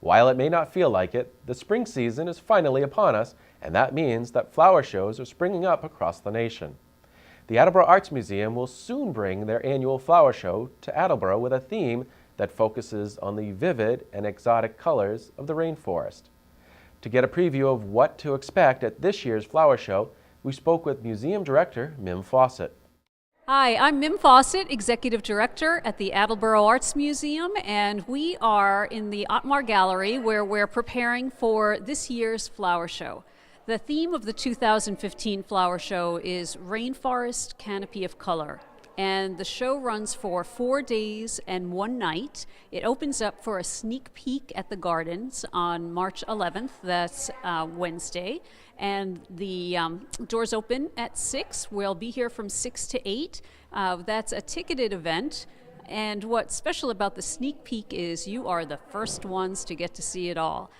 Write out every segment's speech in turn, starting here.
While it may not feel like it, the spring season is finally upon us, and that means that flower shows are springing up across the nation. The Attleboro Arts Museum will soon bring their annual flower show to Attleboro with a theme that focuses on the vivid and exotic colors of the rainforest. To get a preview of what to expect at this year's flower show, we spoke with Museum Director Mim Fawcett. Hi, I'm Mim Fawcett, Executive Director at the Attleboro Arts Museum, and we are in the Otmar Gallery where we're preparing for this year's flower show. The theme of the 2015 flower show is Rainforest Canopy of Color, and the show runs for 4 days and 1 night. It opens up for a sneak peek at the gardens on March 11th, that's Wednesday, and the doors open at 6. We'll be here from 6 to 8. That's a ticketed event, and what's special about the sneak peek is you are the first ones to get to see it all.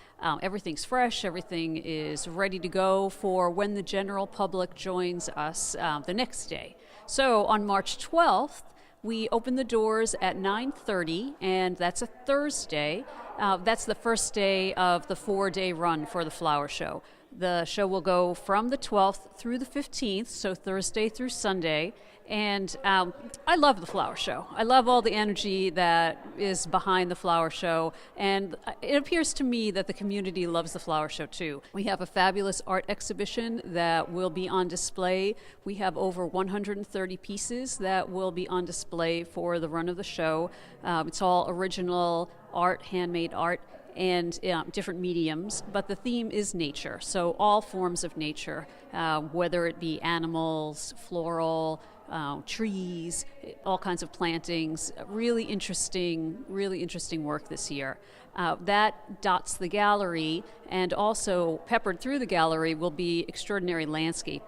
Everything's fresh, everything is ready to go for when the general public joins us the next day. So on March 12th, we open the doors at 9:30, and that's a Thursday. That's the first day of the 4-day run for the flower show. The show will go from the 12th through the 15th, so Thursday through Sunday. And I love the flower show. I love all the energy that is behind the flower show. And it appears to me that the community loves the flower show too. We have a fabulous art exhibition that will be on display. We have over 130 pieces that will be on display for the run of the show. It's all original art, handmade art, and different mediums, but the theme is nature, so all forms of nature, whether it be animals, floral, trees, all kinds of plantings. Really interesting work this year. That dots the gallery, and also peppered through the gallery will be extraordinary landscape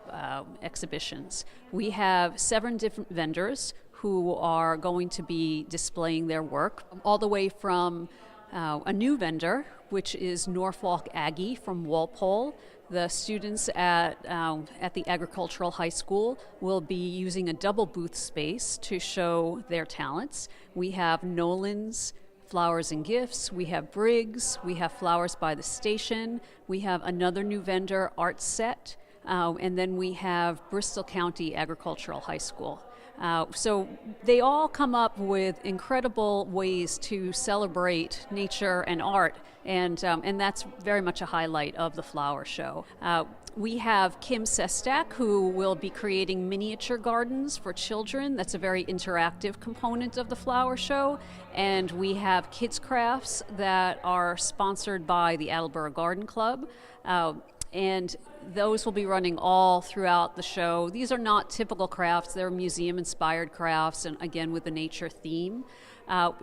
exhibitions. We have 7 different vendors who are going to be displaying their work, all the way from a new vendor, which is Norfolk Aggie from Walpole. The students at the Agricultural High School will be using a double booth space to show their talents. We have Nolan's Flowers and Gifts, we have Briggs, we have Flowers by the Station, we have another new vendor, Art Set, and then we have Bristol County Agricultural High School. So they all come up with incredible ways to celebrate nature and art, and that's very much a highlight of the flower show. We have Kim Sestak, who will be creating miniature gardens for children. That's a very interactive component of the flower show. And we have kids crafts that are sponsored by the Attleboro Garden Club. And those will be running all throughout the show. These are not typical crafts, they're museum-inspired crafts, and again with the nature theme.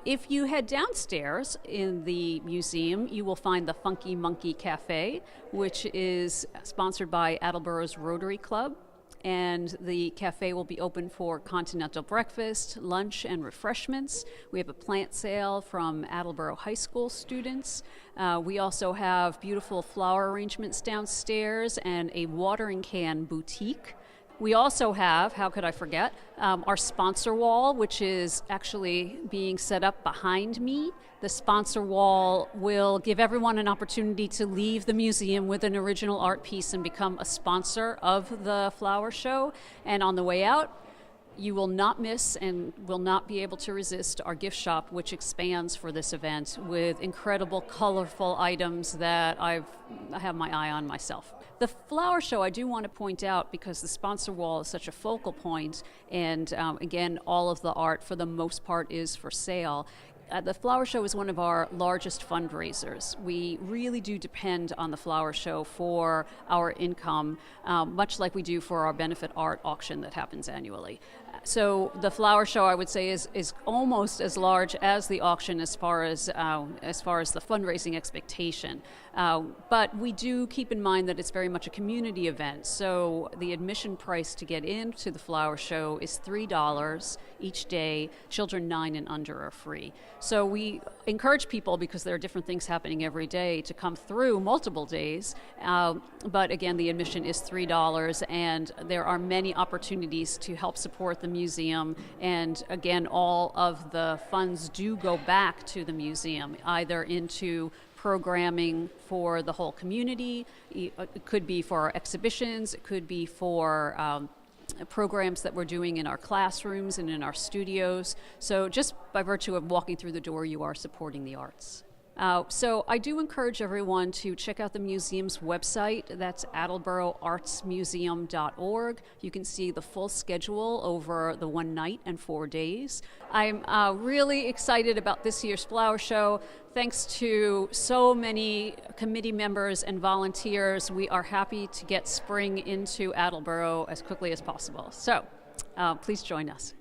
If you head downstairs in the museum, you will find the Funky Monkey Cafe, which is sponsored by Attleboro's Rotary Club. And the cafe will be open for continental breakfast, lunch, and refreshments. We have a plant sale from Attleboro High School students. We also have beautiful flower arrangements downstairs and a watering can boutique. We also have, how could I forget, our sponsor wall, which is actually being set up behind me. The sponsor wall will give everyone an opportunity to leave the museum with an original art piece and become a sponsor of the flower show. And on the way out, you will not miss and will not be able to resist our gift shop, which expands for this event with incredible, colorful items that I have my eye on myself. The flower show, I do want to point out, because the sponsor wall is such a focal point, and again, all of the art, for the most part, is for sale. The flower show is one of our largest fundraisers. We really do depend on the flower show for our income, much like we do for our benefit art auction that happens annually. So the flower show, I would say, is almost as large as the auction as far as the fundraising expectation. But we do keep in mind that it's very much a community event. So the admission price to get into the flower show is $3 each day. Children 9 and under are free. So we encourage people, because there are different things happening every day, to come through multiple days. But again, the admission is $3, and there are many opportunities to help support the museum. And again, all of the funds do go back to the museum, either into programming for the whole community. It could be for our exhibitions, it could be for programs that we're doing in our classrooms and in our studios. So just by virtue of walking through the door, you are supporting the arts. So I do encourage everyone to check out the museum's website. That's attleboroartsmuseum.org. You can see the full schedule over the 1 night and 4 days. I'm really excited about this year's flower show. Thanks to so many committee members and volunteers, we are happy to get spring into Attleboro as quickly as possible. So please join us.